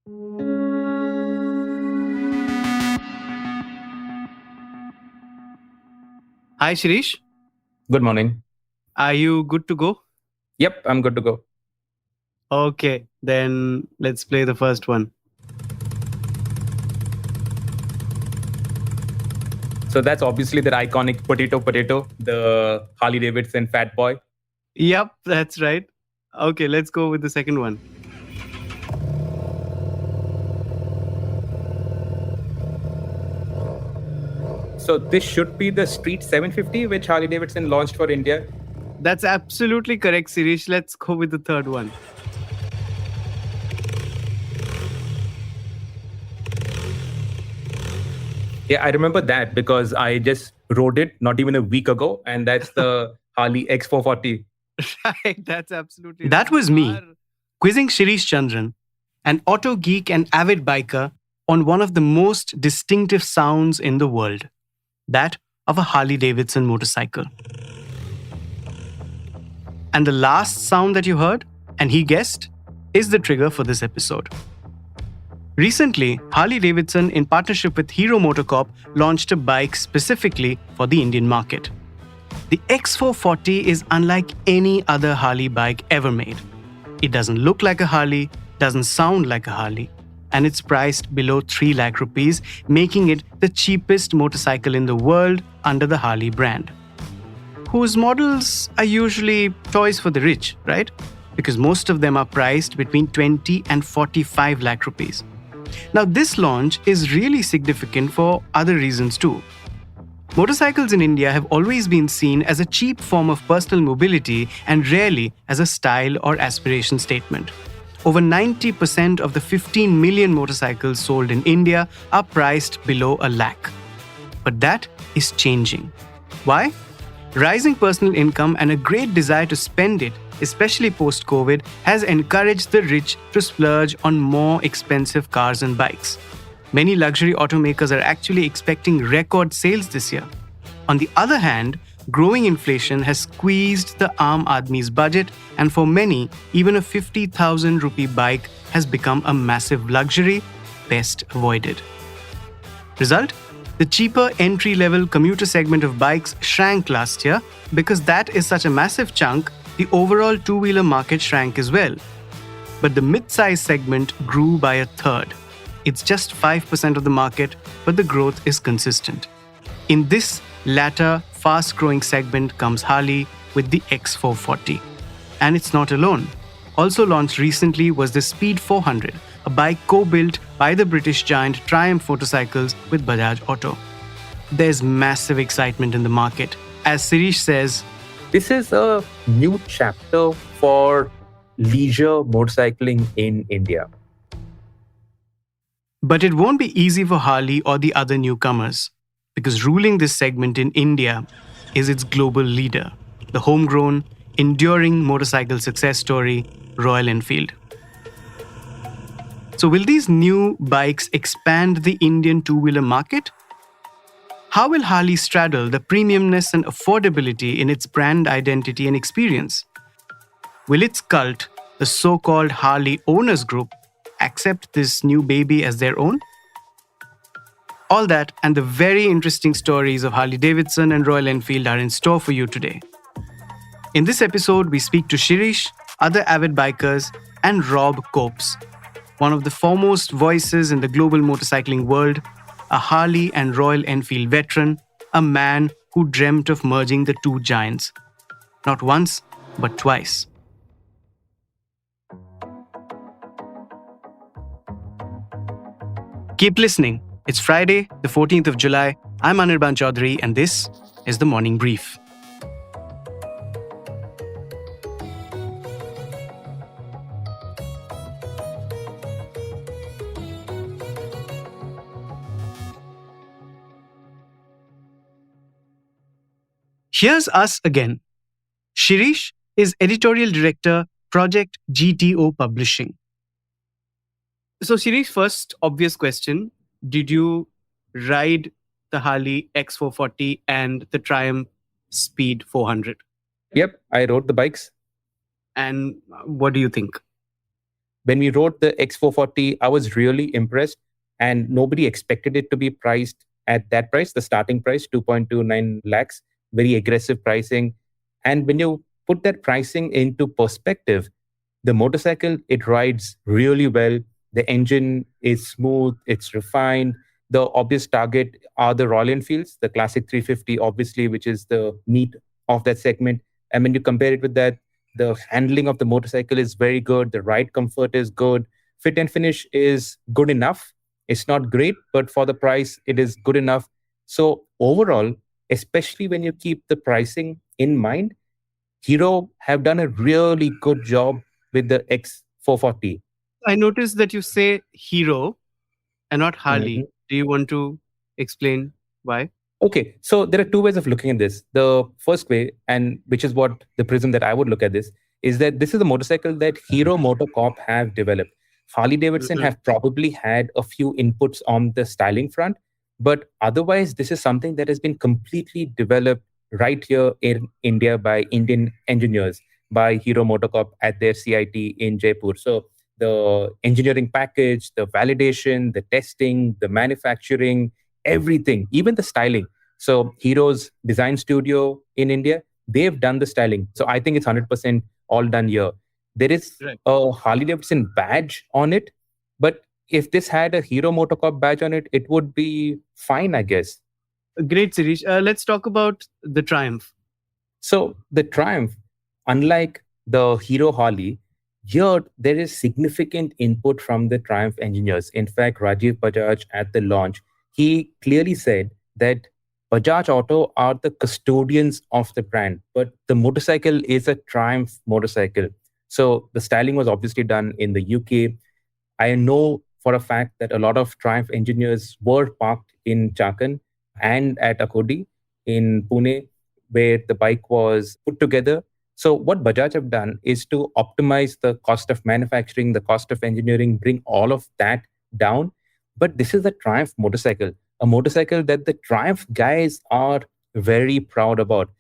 Hi, Shirish. Good morning. Are you good to go? Yep, I'm good to go. Okay, then let's play the first one. So that's obviously that iconic potato, the Harley Davidson fat boy. Yep, that's right. Okay, let's go with the second one. So this should be the Street 750, which Harley Davidson launched for India. That's absolutely correct, Shirish. Let's go with the third one. Yeah, I remember that because I just rode it not even a week ago, and that's the Harley X440. Right, that's absolutely That right. was me, quizzing Shirish Chandran, an auto geek and avid biker, on one of the most distinctive sounds in the world, that of a Harley Davidson motorcycle. And the last sound that you heard, and he guessed, is the trigger for this episode. Recently, Harley Davidson, in partnership with Hero MotoCorp, launched a bike specifically for the Indian market. The X440 is unlike any other Harley bike ever made. It doesn't look like a Harley, doesn't sound like a Harley, and it's priced below 3 lakh rupees, making it the cheapest motorcycle in the world under the Harley brand. Whose models are usually toys for the rich, right? Because most of them are priced between 20 and 45 lakh rupees. Now, this launch is really significant for other reasons too. Motorcycles in India have always been seen as a cheap form of personal mobility and rarely as a style or aspiration statement. Over 90% of the 15 million motorcycles sold in India are priced below a lakh. But that is changing. Why? Rising personal income and a great desire to spend it, especially post-COVID, has encouraged the rich to splurge on more expensive cars and bikes. Many luxury automakers are actually expecting record sales this year. On the other hand, growing inflation has squeezed the Aam Aadmi's budget, and for many, even a 50,000 rupee bike has become a massive luxury, best avoided. Result? The cheaper entry-level commuter segment of bikes shrank last year. Because that is such a massive chunk, the overall two-wheeler market shrank as well. But the mid-size segment grew by a third. It's just 5% of the market, but the growth is consistent. In this latter, fast-growing segment comes Harley with the X440. And it's not alone. Also launched recently was the Speed 400, a bike co-built by the British giant Triumph Motorcycles with Bajaj Auto. There's massive excitement in the market. As Shirish says, this is a new chapter for leisure motorcycling in India. But it won't be easy for Harley or the other newcomers, because ruling this segment in India is its global leader, the homegrown, enduring motorcycle success story, Royal Enfield. So will these new bikes expand the Indian two-wheeler market? How will Harley straddle the premiumness and affordability in its brand identity and experience? Will its cult, the so-called Harley Owners Group, accept this new baby as their own? All that and the very interesting stories of Harley Davidson and Royal Enfield are in store for you today. In this episode, we speak to Shirish, other avid bikers, and Rob Copes, one of the foremost voices in the global motorcycling world, a Harley and Royal Enfield veteran, a man who dreamt of merging the two giants. Not once, but twice. Keep listening. It's Friday, the 14th of July. I'm Anirban Chaudhary, and this is The Morning Brief. Here's us again. Shirish is editorial director, Project GTO Publishing. So, Shirish, first obvious question. Did you ride the Harley X440 and the Triumph Speed 400? Yep, I rode the bikes. And what do you think? when we wrote the X440, I was really impressed, and nobody expected it to be priced at that price, the starting price, 2.29 lakhs, very aggressive pricing. And when you put that pricing into perspective, the motorcycle, it rides really well. The engine is smooth, it's refined. The obvious target are the Royal Enfields, the classic 350, obviously, which is the meat of that segment. And when you compare it with that, the handling of the motorcycle is very good. The ride comfort is good. Fit and finish is good enough. It's not great, but for the price, it is good enough. So overall, especially when you keep the pricing in mind, Hero have done a really good job with the X440. I noticed that you say Hero and not Harley. Do you want to explain why? Okay, so there are two ways of looking at this. The first way, and which is what the prism that I would look at this, is that this is a motorcycle that Hero MotoCorp have developed. Harley Davidson Mhm. have probably had a few inputs on the styling front, but otherwise, this is something that has been completely developed right here in India by Indian engineers, by Hero MotoCorp at their CIT in Jaipur. So the engineering package, the validation, the testing, the manufacturing, everything, even the styling. So Hero's design studio in India, they've done the styling. So I think it's 100% all done here. There is Right. a Harley Davidson badge on it, but if this had a Hero MotoCorp badge on it, it would be fine, I guess. Great, Sirish. Let's talk about the Triumph. So the Triumph, unlike the Hero Harley, here there is significant input from the Triumph engineers. In fact, Rajiv Bajaj at the launch, he clearly said that Bajaj Auto are the custodians of the brand, but the motorcycle is a Triumph motorcycle. So the styling was obviously done in the UK. I know for a fact that a lot of Triumph engineers were parked in Chakan and at Akodi in Pune, where the bike was put together. So, what Bajaj have done is to optimize the cost of manufacturing, the cost of engineering, bring all of that down. But this is a Triumph motorcycle, a motorcycle that the Triumph guys are very proud about.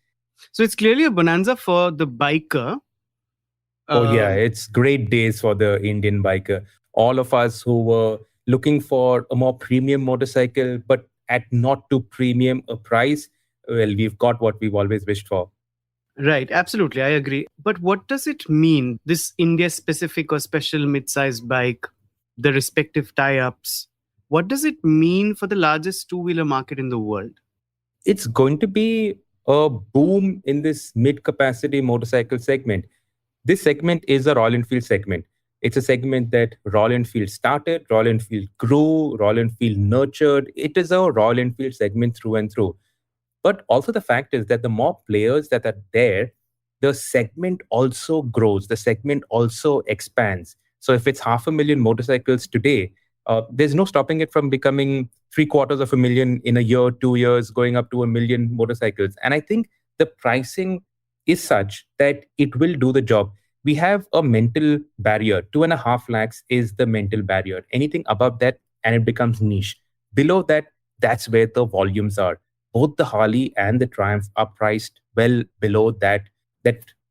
So it's clearly a bonanza for the biker. Oh, yeah, Um, it's great days for the Indian biker. All of us who were looking for a more premium motorcycle, but at not too premium a price, well, we've got what we've always wished for. right, absolutely, I agree. But what does it mean, this India specific or special mid sized bike, the respective tie ups? What does it mean for the largest two wheeler market in the world? It's going to be a boom in this mid capacity motorcycle segment. This segment is a Royal Enfield segment. It's a segment that Royal Enfield started, Royal Enfield grew, Royal Enfield nurtured. It is a Royal Enfield segment through and through. But also the fact is that the more players that are there, the segment also grows, the segment also expands. So if it's 500,000 motorcycles today, there's no stopping it from becoming 750,000 in a year, 2 years, going up to 1 million motorcycles. And I think the pricing is such that it will do the job. We have a mental barrier. 2.5 lakhs is the mental barrier. Anything above that, and it becomes niche. Below that, that's where the volumes are. Both the Harley and the Triumph are priced well below that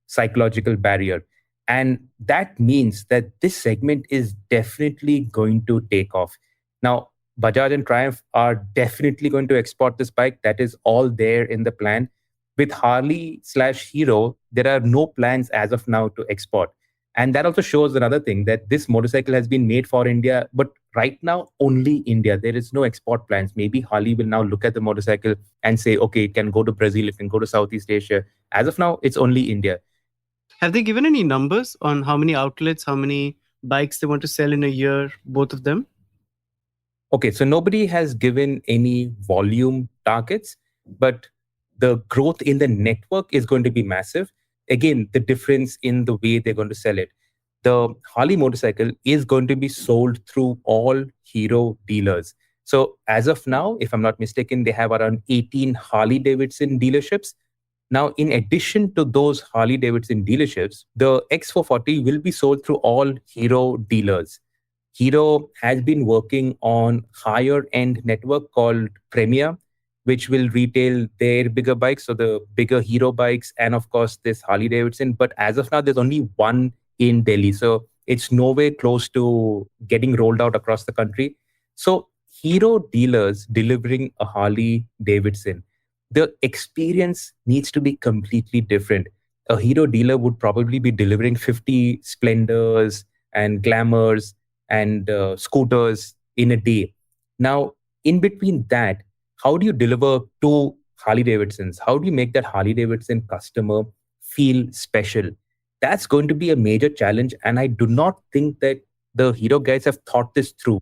psychological barrier. And that means that this segment is definitely going to take off. Now, Bajaj and Triumph are definitely going to export this bike. That is all there in the plan. With Harley slash Hero, there are no plans as of now to export. And that also shows another thing, that this motorcycle has been made for India, but right now only India. There is no export plans. Maybe Harley will now look at the motorcycle and say, okay, it can go to Brazil, it can go to Southeast Asia. As of now, it's only India. Have they given any numbers on how many outlets, how many bikes they want to sell in a year, both of them? Okay, so nobody has given any volume targets, but the growth in the network is going to be massive. Again, the difference in the way they're going to sell it. The Harley motorcycle is going to be sold through all Hero dealers. So as of now, if I'm not mistaken, they have around 18 Harley Davidson dealerships. Now, in addition to those Harley Davidson dealerships, the X440 will be sold through all Hero dealers. Hero has been working on higher end network called Premier, which will retail their bigger bikes, so the bigger Hero bikes, and of course this Harley Davidson. But as of now, there's only one in Delhi. So It's nowhere close to getting rolled out across the country. So Hero dealers delivering a Harley Davidson, the experience needs to be completely different. A Hero dealer would probably be delivering 50 Splendors and Glamours and scooters in a day. Now, in between that, how do you deliver two Harley Davidsons? How do you make that Harley Davidson customer feel special? That's going to be a major challenge. And I do not think that the Hero guys have thought this through.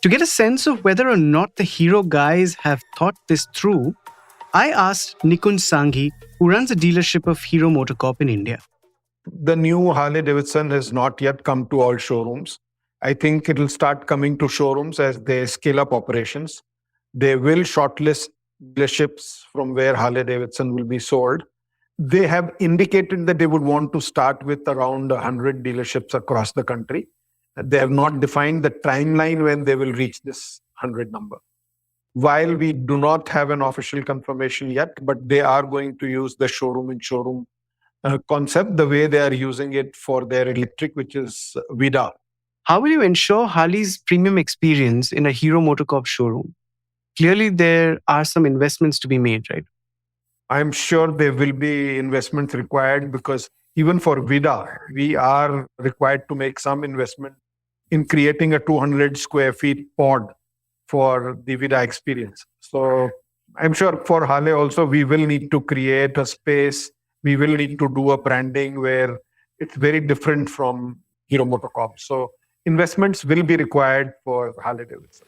To get a sense of whether or not the Hero guys have thought this through, I asked Nikunj Sanghi, who runs a dealership of Hero MotoCorp in India. The new Harley Davidson has not yet come to all showrooms. I think it will start coming to showrooms as they scale up operations. They will shortlist dealerships from where Harley Davidson will be sold. They have indicated that they would want to start with around 100 dealerships across the country. They have not defined the timeline when they will reach this 100 number. While we do not have an official confirmation yet, but they are going to use the showroom in showroom concept the way they are using it for their electric, which is Vida. How will you ensure Harley's premium experience in a Hero MotoCorp showroom? Clearly, there are some investments to be made, right? I'm sure there will be investments required because even for Vida, we are required to make some investment in creating a 200 square feet pod for the Vida experience. So I'm sure for Harley also, we will need to create a space. We will need to do a branding where it's very different from Hero MotoCorp. So investments will be required for Harley Davidson.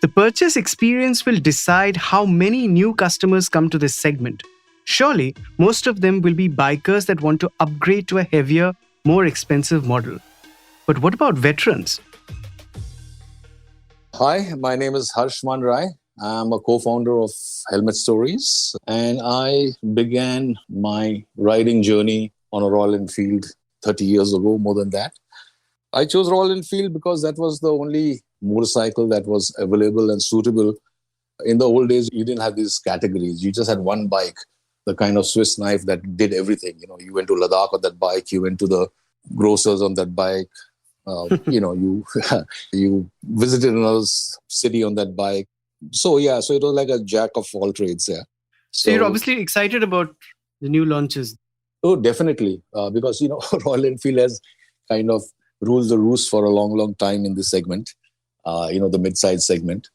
The purchase experience will decide how many new customers come to this segment. Surely, most of them will be bikers that want to upgrade to a heavier, more expensive model. But what about veterans? Hi, my name is Harshman Rai. I'm a co-founder of Helmet Stories, and I began my riding journey on a Royal Enfield 30 years ago, more than that. I chose Royal Enfield because that was the only motorcycle that was available and suitable. In the old days, you didn't have these categories. You just had one bike, the kind of Swiss knife that did everything. You went to Ladakh on that bike, you went to the grocers on that bike, you visited another city on that bike. So it was like a jack of all trades. Yeah. So you're obviously excited about the new launches. Oh, definitely. Because, Royal Enfield has kind of ruled the roost for a long, long time in this segment, the mid-size segment.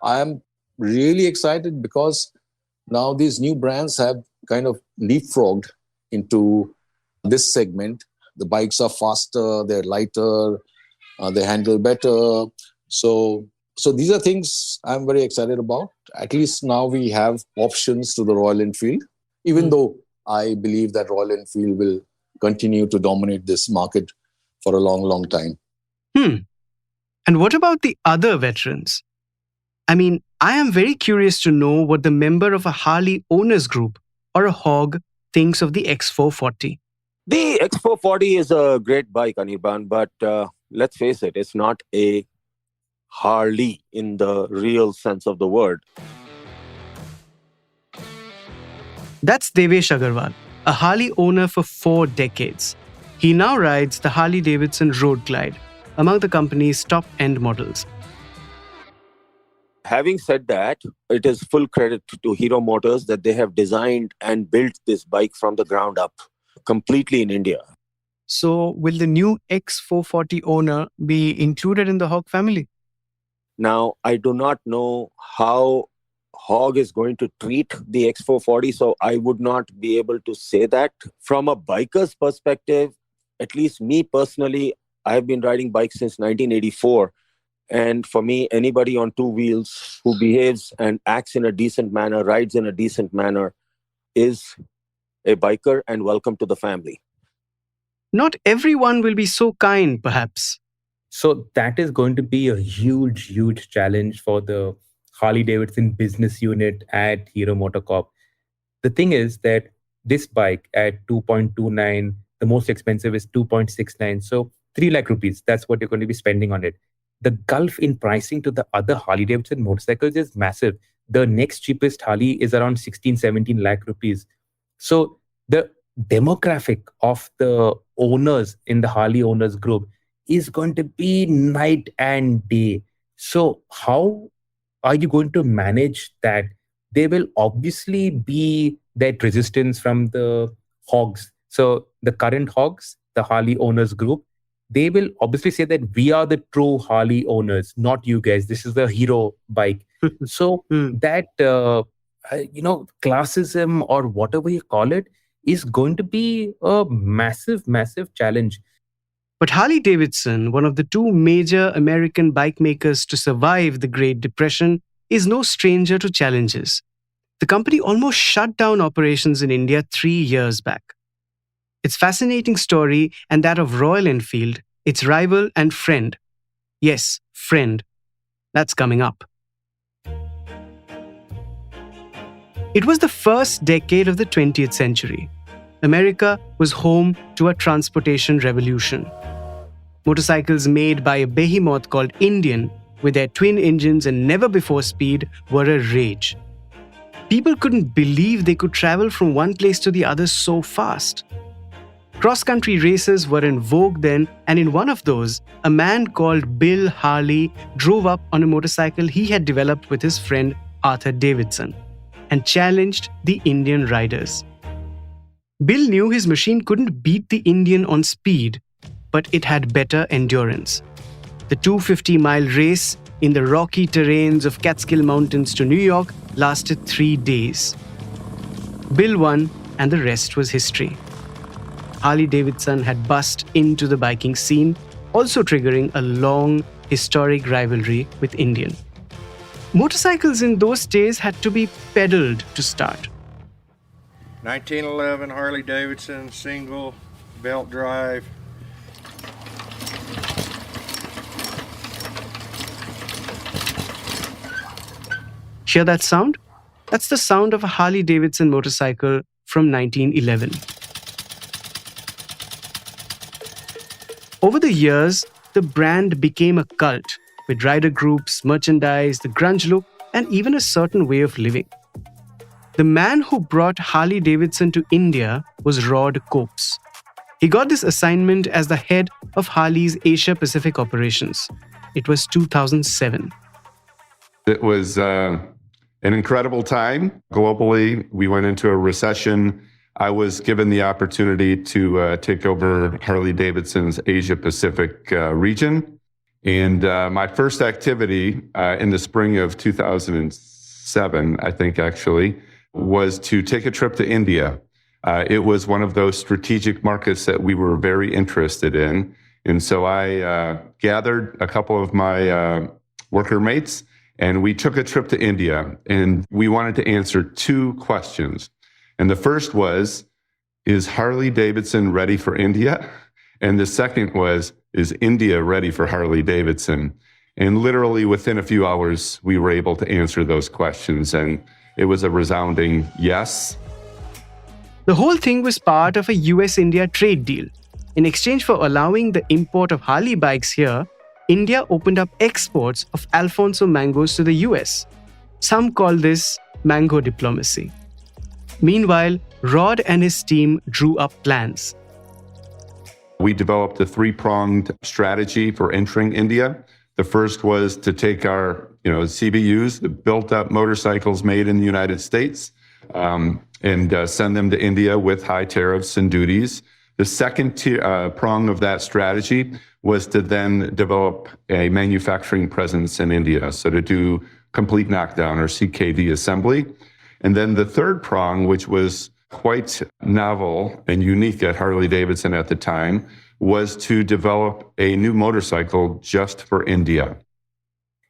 I am really excited because now these new brands have kind of leapfrogged into this segment. The bikes are faster, they're lighter, they handle better. So these are things I'm very excited about. At least now we have options to the Royal Enfield, even though I believe that Royal Enfield will continue to dominate this market for a long, long time. And what about the other veterans? I mean, I am very curious to know what the member of a Harley owners group or a hog thinks of the X440. The X440 is a great bike, Anirban, but let's face it, it's not a Harley in the real sense of the word. That's Devesh Agarwal, a Harley owner for 4 decades. He now rides the Harley Davidson Road Glide, among the company's top-end models. Having said that, it is full credit to Hero Motors that they have designed and built this bike from the ground up, completely in India. So, will the new X440 owner be included in the Hog family? Now, I do not know how Hog is going to treat the X440, so I would not be able to say that. From a biker's perspective, at least me personally, I have been riding bikes since 1984. And for me, anybody on 2 wheels who behaves and acts in a decent manner, rides in a decent manner, is a biker and welcome to the family. Not everyone will be so kind, perhaps. So that is going to be a huge, huge challenge for the Harley Davidson business unit at Hero MotoCorp. The thing is that this bike at 2.29, the most expensive is 2.69. So 3 lakh rupees, that's what you're going to be spending on it. The gulf in pricing to the other Harley Davidson motorcycles is massive. The next cheapest Harley is around 16, 17 lakh rupees. So the demographic of the owners in the Harley owners group is going to be night and day. So how are you going to manage that? There will obviously be that resistance from the hogs. So the current hogs, the Harley owners group, they will obviously say that we are the true Harley owners, not you guys. This is the hero bike. So that classism or whatever you call it is going to be a massive, massive challenge. But Harley Davidson, one of the two major American bike makers to survive the Great Depression, is no stranger to challenges. The company almost shut down operations in India 3 years back. Its fascinating story and that of Royal Enfield, its rival and friend. Yes, friend. That's coming up. It was the first decade of the 20th century. America was home to a transportation revolution. Motorcycles made by a behemoth called Indian, with their twin engines and never-before speed, were a rage. People couldn't believe they could travel from one place to the other so fast. Cross-country races were in vogue then, and in one of those, a man called Bill Harley drove up on a motorcycle he had developed with his friend Arthur Davidson and challenged the Indian riders. Bill knew his machine couldn't beat the Indian on speed, but it had better endurance. The 250-mile race in the rocky terrains of Catskill Mountains to New York lasted 3 days. Bill won, and the rest was history. Harley Davidson had bust into the biking scene, also triggering a long, historic rivalry with Indian. Motorcycles in those days had to be pedaled to start. 1911 Harley Davidson, single, belt drive. Hear that sound? That's the sound of a Harley Davidson motorcycle from 1911. Over the years, the brand became a cult, with rider groups, merchandise, the grunge look, and even a certain way of living. The man who brought Harley Davidson to India was Rod Copes. He got this assignment as the head of Harley's Asia Pacific operations. It was 2007. It was an incredible time. Globally, we went into a recession. I was given the opportunity to take over Harley Davidson's Asia Pacific region. And my first activity in the spring of 2007, I think actually, was to take a trip to India. It was one of those strategic markets that we were very interested in. And so I gathered a couple of my worker mates, and we took a trip to India. And we wanted to answer 2 questions. And the first was, is Harley Davidson ready for India? And the second was, is India ready for Harley Davidson? And literally within a few hours, we were able to answer those questions. And it was a resounding yes. The whole thing was part of a US-India trade deal. In exchange for allowing the import of Harley bikes here, India opened up exports of Alfonso mangoes to the US. Some call this mango diplomacy. Meanwhile, Rod and his team drew up plans. We developed a 3-pronged strategy for entering India. The first was to take our CBUs, the built-up motorcycles made in the United States, and send them to India with high tariffs and duties. The second prong of that strategy was to then develop a manufacturing presence in India, so to do complete knockdown or CKD assembly. And then the third prong, which was quite novel and unique at Harley Davidson at the time, was to develop a new motorcycle just for India.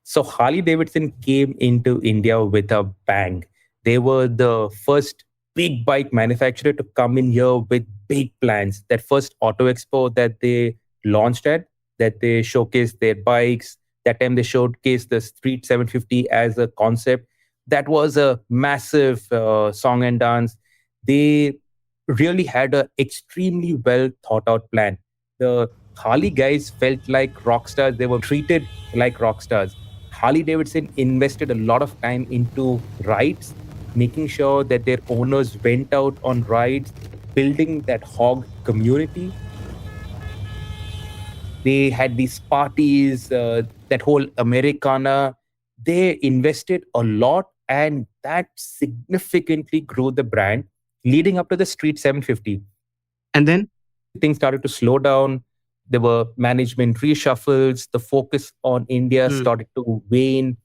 So Harley Davidson came into India with a bang. They were the first big bike manufacturer to come in here with big plans. That first Auto Expo that they launched at, that they showcased their bikes. That time they showcased the Street 750 as a concept. That was a massive song and dance. They really had an extremely well thought out plan. The Harley guys felt like rock stars. They were treated like rock stars. Harley Davidson invested a lot of time into rides, making sure that their owners went out on rides. building that hog community. They had these parties, that whole Americana. They invested a lot, and that significantly grew the brand leading up to the Street 750. And then Things started to slow down. There were management reshuffles. The focus on India started to wane.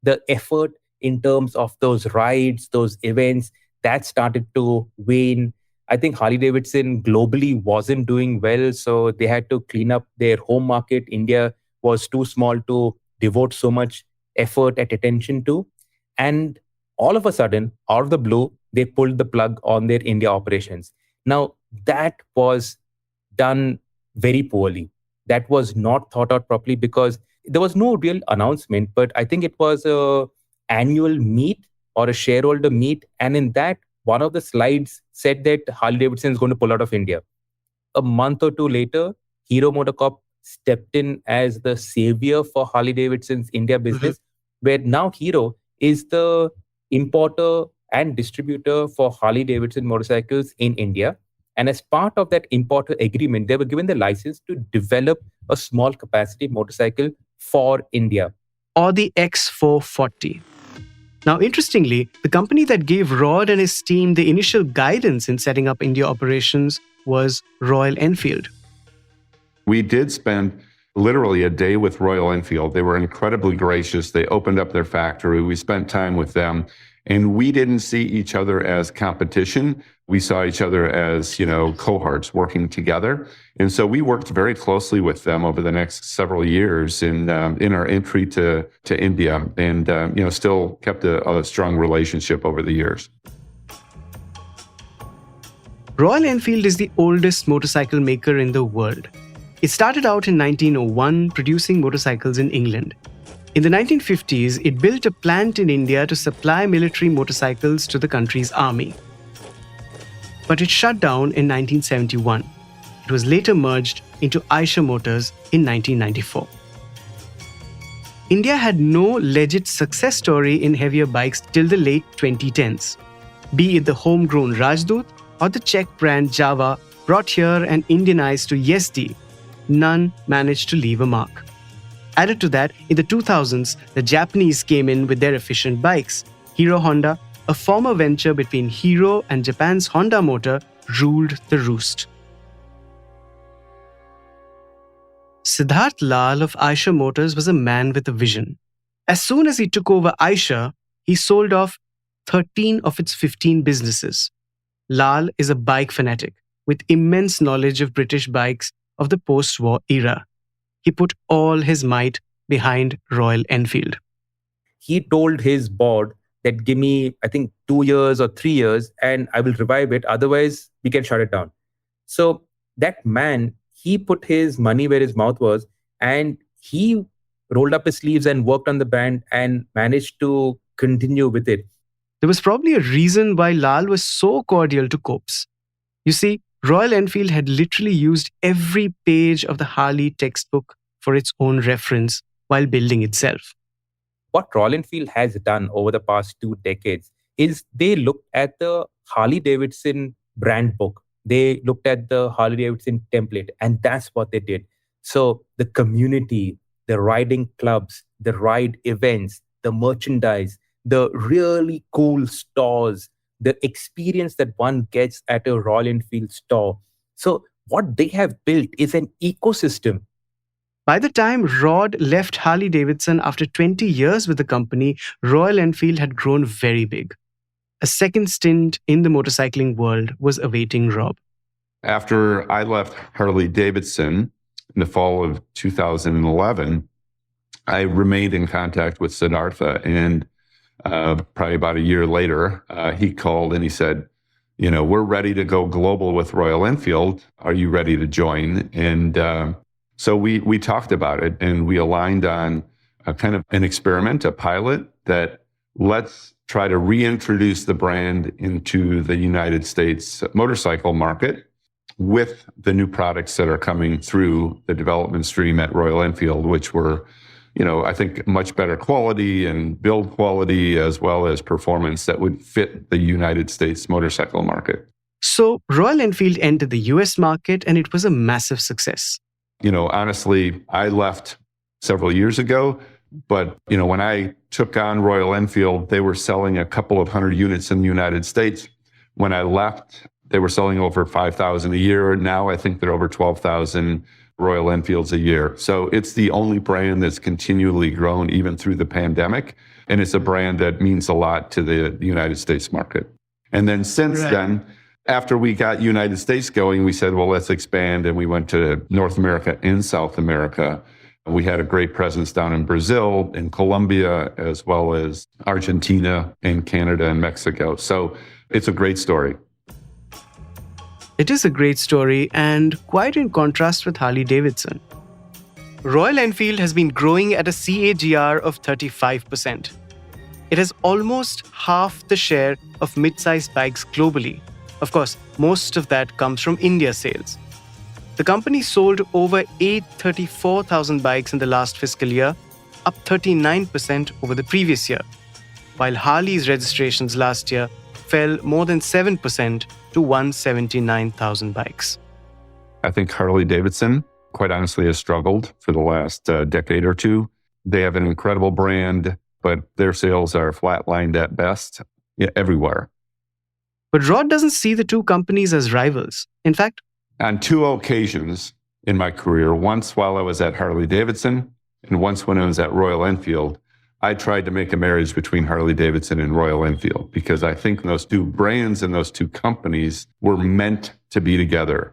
The effort in terms of those rides, those events, that started to wane. I think Harley Davidson globally wasn't doing well, so they had to clean up their home market. India was too small to devote so much effort and attention to. And all of a sudden, out of the blue, they pulled the plug on their India operations. Now, that was done very poorly. That was not thought out properly because there was no real announcement, but I think it was a annual meet or a shareholder meet. And in that, one of the slides said that Harley Davidson is going to pull out of India. A month or two later, Hero MotoCorp stepped in as the savior for Harley Davidson's India business, where now Hero is the importer and distributor for Harley Davidson motorcycles in India. And as part of that importer agreement, they were given the license to develop a small capacity motorcycle for India. or the X440. Now, interestingly, the company that gave Rod and his team the initial guidance in setting up India operations was Royal Enfield. We did spend literally a day with Royal Enfield. They were incredibly gracious. They opened up their factory. We spent time with them. And we didn't see each other as competition. We saw each other as, cohorts working together. And so we worked very closely with them over the next several years in our entry to India, and still kept a strong relationship over the years. Royal Enfield is the oldest motorcycle maker in the world. It started out in 1901 producing motorcycles in England. In the 1950s, it built a plant in India to supply military motorcycles to the country's army. But it shut down in 1971. It was later merged into Eicher Motors in 1994. India had no legit success story in heavier bikes till the late 2010s. Be it the homegrown Rajdoot or the Czech brand Java brought here and Indianized to Yezdi, none managed to leave a mark. Added to that, in the 2000s, the Japanese came in with their efficient bikes. Hero Honda, a former venture between Hero and Japan's Honda Motor, ruled the roost. Siddharth Lal of Eicher Motors was a man with a vision. As soon as he took over Eicher, he sold off 13 of its 15 businesses. Lal is a bike fanatic with immense knowledge of British bikes of the post-war era. He put all his might behind Royal Enfield. He told his board that give me, I think, 2 years or 3 years and I will revive it. Otherwise, we can shut it down. So that man, he put his money where his mouth was, and he rolled up his sleeves and worked on the brand and managed to continue with it. There was probably a reason why Lal was so cordial to Copes. You see, Royal Enfield had literally used every page of the Harley textbook for its own reference while building itself. What Royal Enfield has done over the past 2 decades is they looked at the Harley Davidson brand book. They looked at the Harley Davidson template, and that's what they did. So the community, the riding clubs, the ride events, the merchandise, the really cool stores, the experience that one gets at a Royal Enfield store. So what they have built is an ecosystem. By the time Rod left Harley Davidson after 20 years with the company, Royal Enfield had grown very big. A second stint in the motorcycling world was awaiting Rob. After I left Harley Davidson in the fall of 2011, I remained in contact with Siddhartha, and probably about a year later, he called and he said, we're ready to go global with Royal Enfield. Are you ready to join? And so we talked about it, and we aligned on a kind of an experiment, a pilot, that let's try to reintroduce the brand into the United States motorcycle market with the new products that are coming through the development stream at Royal Enfield, which were, I think much better quality and build quality as well as performance that would fit the United States motorcycle market. So Royal Enfield entered the US market and it was a massive success. Honestly, I left several years ago, but, when I took on Royal Enfield, they were selling a couple of hundred units in the United States. When I left, they were selling over 5,000 a year. Now I think they're over 12,000 Royal Enfields a year. So it's the only brand that's continually grown even through the pandemic. And it's a brand that means a lot to the United States market. And then since then, after we got United States going, we said, well, let's expand. And we went to North America and South America. We had a great presence down in Brazil, in Colombia, as well as Argentina and Canada and Mexico. So it's a great story. It is a great story and quite in contrast with Harley Davidson. Royal Enfield has been growing at a CAGR of 35%. It has almost half the share of mid-sized bikes globally. Of course, most of that comes from India sales. The company sold over 834,000 bikes in the last fiscal year, up 39% over the previous year, while Harley's registrations last year fell more than 7% to 179,000 bikes. I think Harley Davidson, quite honestly, has struggled for the last decade or two. They have an incredible brand, but their sales are flatlined at best everywhere. But Rod doesn't see the two companies as rivals. In fact, on two occasions in my career, once while I was at Harley Davidson and once when I was at Royal Enfield, I tried to make a marriage between Harley Davidson and Royal Enfield because I think those two brands and those two companies were meant to be together.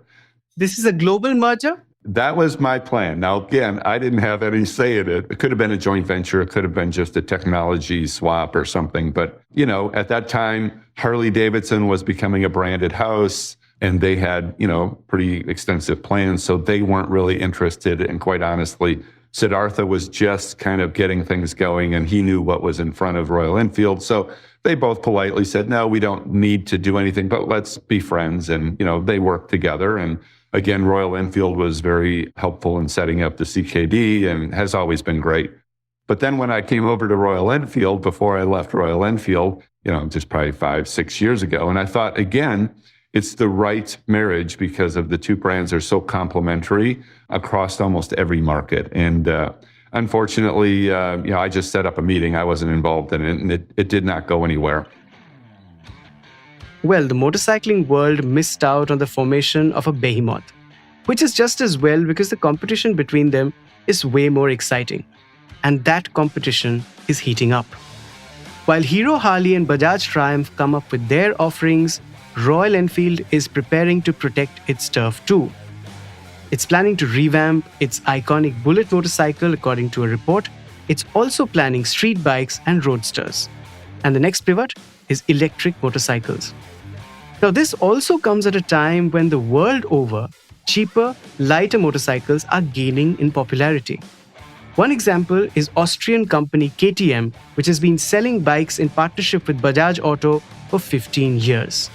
This is a global merger? That was my plan. Now, again, I didn't have any say in it. It could have been a joint venture. It could have been just a technology swap or something. But, at that time, Harley Davidson was becoming a branded house and they had, pretty extensive plans. So they weren't really interested. And quite honestly, Siddhartha was just kind of getting things going and he knew what was in front of Royal Enfield. So they both politely said, no, we don't need to do anything, but let's be friends. And, they worked together. And again, Royal Enfield was very helpful in setting up the CKD and has always been great. But then when I came over to Royal Enfield, before I left Royal Enfield, just probably 5-6 years ago, and I thought, again, it's the right marriage because of the two brands are so complementary across almost every market. And unfortunately, I just set up a meeting. I wasn't involved in it, and it did not go anywhere. Well, the motorcycling world missed out on the formation of a behemoth, which is just as well because the competition between them is way more exciting. And that competition is heating up. While Hero, Harley and Bajaj Triumph come up with their offerings, Royal Enfield is preparing to protect its turf too. It's planning to revamp its iconic Bullet motorcycle according to a report. It's also planning street bikes and roadsters. And the next pivot is electric motorcycles. Now, this also comes at a time when the world over, cheaper, lighter motorcycles are gaining in popularity. One example is Austrian company KTM, which has been selling bikes in partnership with Bajaj Auto for 15 years.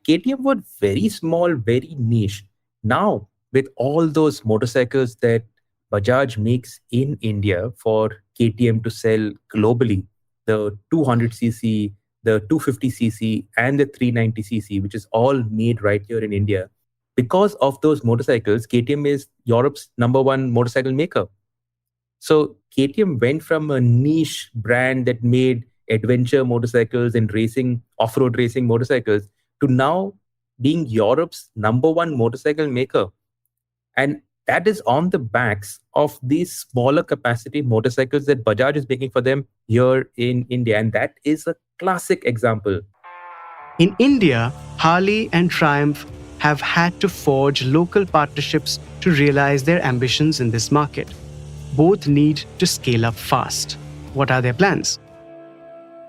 KTM was very small, very niche. Now, with all those motorcycles that Bajaj makes in India for KTM to sell globally, the 200cc, the 250cc and the 390cc, which is all made right here in India. Because of those motorcycles, KTM is Europe's #1 motorcycle maker. So KTM went from a niche brand that made adventure motorcycles and racing, off-road racing motorcycles to now being Europe's #1 motorcycle maker. And that is on the backs of these smaller capacity motorcycles that Bajaj is making for them here in India. And that is a classic example. In India, Harley and Triumph have had to forge local partnerships to realize their ambitions in this market. Both need to scale up fast. What are their plans?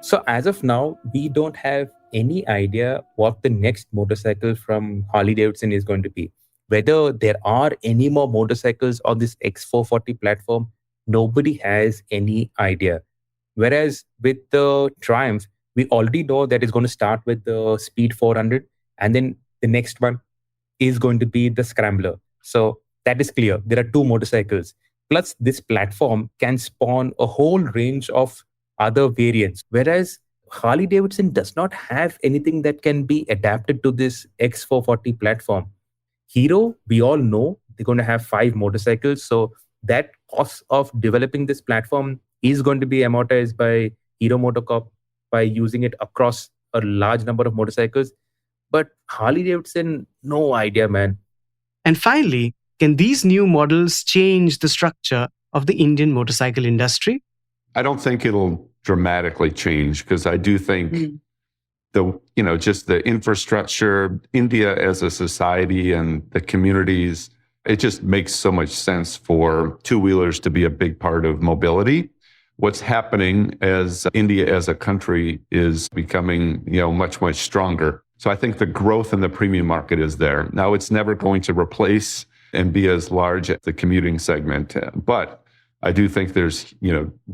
So as of now, we don't have any idea what the next motorcycle from Harley Davidson is going to be. Whether there are any more motorcycles on this X440 platform, nobody has any idea. Whereas with the Triumph, we already know that it's going to start with the Speed 400 and then the next one is going to be the Scrambler. So that is clear. There are two motorcycles. Plus, this platform can spawn a whole range of other variants. Whereas Harley Davidson does not have anything that can be adapted to this X440 platform. Hero, we all know they're going to have 5 motorcycles. So that cost of developing this platform is going to be amortized by Hero MotoCorp by using it across a large number of motorcycles. But Harley Davidson, no idea, man. And finally, can these new models change the structure of the Indian motorcycle industry? I don't think it'll dramatically change because I do think just the infrastructure, India as a society and the communities, it just makes so much sense for two-wheelers to be a big part of mobility. What's happening as India as a country is becoming, much, much stronger. So I think the growth in the premium market is there. Now, it's never going to replace and be as large as the commuting segment, but I do think there's,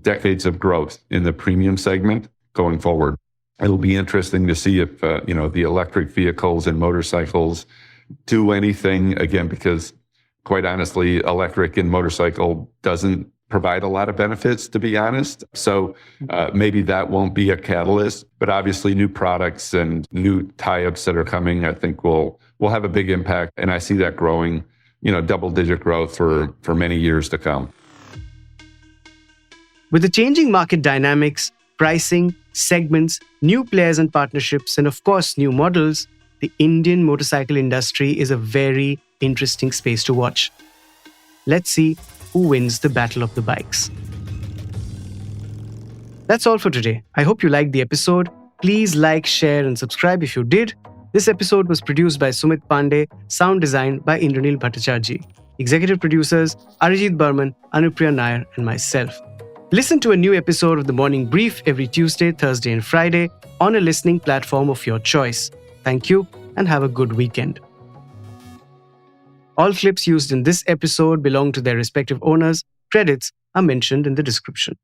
decades of growth in the premium segment going forward. It'll be interesting to see if, the electric vehicles and motorcycles do anything, again, because quite honestly, electric and motorcycle doesn't provide a lot of benefits, to be honest. So maybe that won't be a catalyst, but obviously new products and new tie-ups that are coming, I think will have a big impact. And I see that growing, double-digit growth for many years to come. With the changing market dynamics, pricing, segments, new players and partnerships, and of course, new models, the Indian motorcycle industry is a very interesting space to watch. Let's see who wins the battle of the bikes. That's all for today. I hope you liked the episode. Please like, share, and subscribe if you did. This episode was produced by Sumit Pandey, sound design by Indranil Bhattacharjee. Executive producers Arijit Burman, Anupriya Nair, and myself. Listen to a new episode of The Morning Brief every Tuesday, Thursday, and Friday on a listening platform of your choice. Thank you and have a good weekend. All clips used in this episode belong to their respective owners. Credits are mentioned in the description.